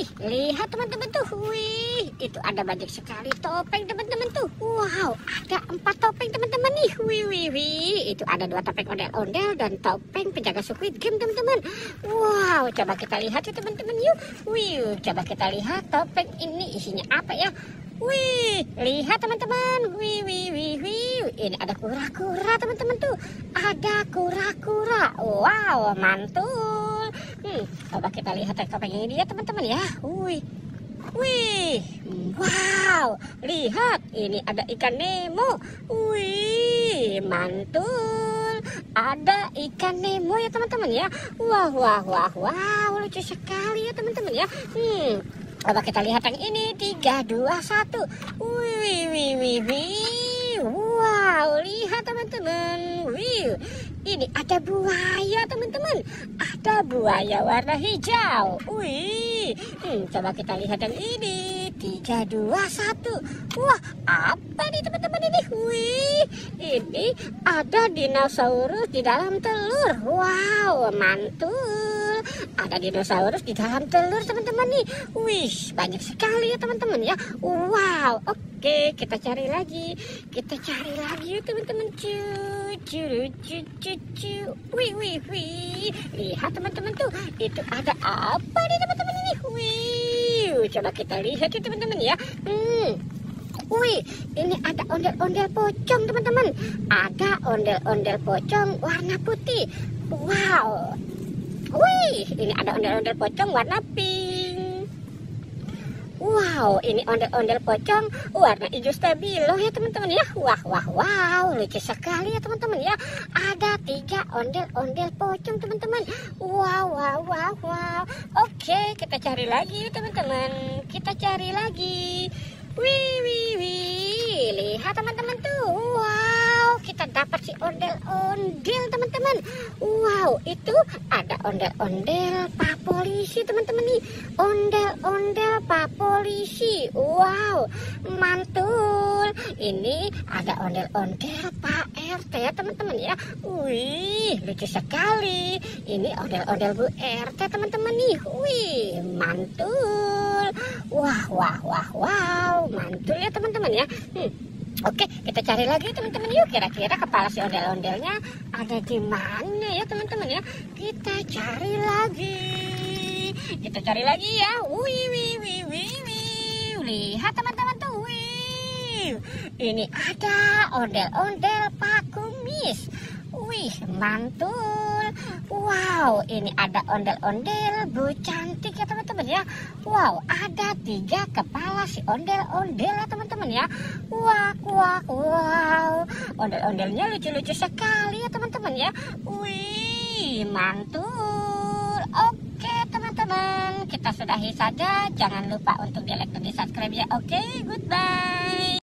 Wih, lihat teman-teman tuh. Wih, itu ada banyak sekali topeng teman-teman tuh. Wow, ada 4 topeng teman-teman nih. Wih, wih, wih. Itu ada 2 topeng ondel-ondel dan topeng penjaga Squid Game teman-teman. Wow, coba kita lihat ya teman-teman yuk. Wih, coba kita lihat topeng ini isinya apa ya. Wih, lihat teman-teman. Wih, wih, wih, wih. Ini ada kura-kura teman-teman tuh. Ada kura-kura. Wow, mantul. Coba kita lihat topeng ini dia teman-teman ya. Wih, wih. Wow, lihat. Ini ada ikan Nemo. Wih, mantul. Ada ikan Nemo ya teman-teman ya. Wah, wah, wah, wah. Lucu sekali ya teman-teman ya. Coba kita lihat yang ini. 3, 2, 1. Wih, wih, wih, wih. Wow, lihat teman-teman. Wih, ini ada buaya teman-teman. Ada buaya warna hijau. Wih, coba kita lihat yang ini. 3, 2, 1. Wah, apa nih teman-teman ini? Wih, ini ada dinosaurus di dalam telur. Wow, mantul. Ada dinosaurus di dalam telur teman-teman nih. Wih, banyak sekali ya teman-teman ya. Wow, oke, kita cari lagi. Kita cari lagi ya teman-teman. Wih, wih, wih. Lihat teman-teman tuh. Itu ada apa nih teman-teman ini? Wih, coba kita lihat ya teman-teman ya. Wih, ini ada ondel-ondel pocong teman-teman. Ada ondel-ondel pocong warna putih. Wow. Wih, ini ada ondel-ondel pocong warna pink. Wow, ini ondel-ondel pocong warna hijau stabilo ya teman-teman ya. Wah, wah, wow, lucu sekali ya teman-teman ya. Ada 3 ondel-ondel pocong teman-teman. Wow, wow, wow, wow. Oke, kita cari lagi teman-teman. Kita cari lagi. Wih, wih, wih. Lihat teman-teman tuh. Wow, kita dapat si ondel-ondel teman-teman. Wow, itu ada ondel-ondel Pak Polisi teman-teman nih. Ondel-ondel Pak Polisi. Wow, mantul. Ini ada ondel-ondel Pak RT ya teman-teman ya. Wih, lucu sekali. Ini ondel-ondel Bu RT teman-teman nih. Wih, mantul. Wah, wah, wah, wow, mantul ya teman-teman ya. Oke, kita cari lagi teman-teman yuk. Kira-kira kepala si ondel-ondelnya ada di mana ya teman-teman ya. Kita cari lagi. Kita cari lagi ya. Wih, wih, wih, wih, wih. Lihat teman-teman tuh. Wih, ini ada ondel-ondel Pak Kumis. Wih, mantul. Wow, ini ada ondel-ondel Bu Cantik ya teman-teman ya. Wow, ada 3 kepala si ondel-ondel ya teman-teman ya. Wah, wah, wow. Ondel-ondelnya lucu-lucu sekali ya teman-teman ya. Wih, mantul. Oke teman-teman, kita sudahi saja. Jangan lupa untuk di like dan di subscribe ya. Oke, goodbye.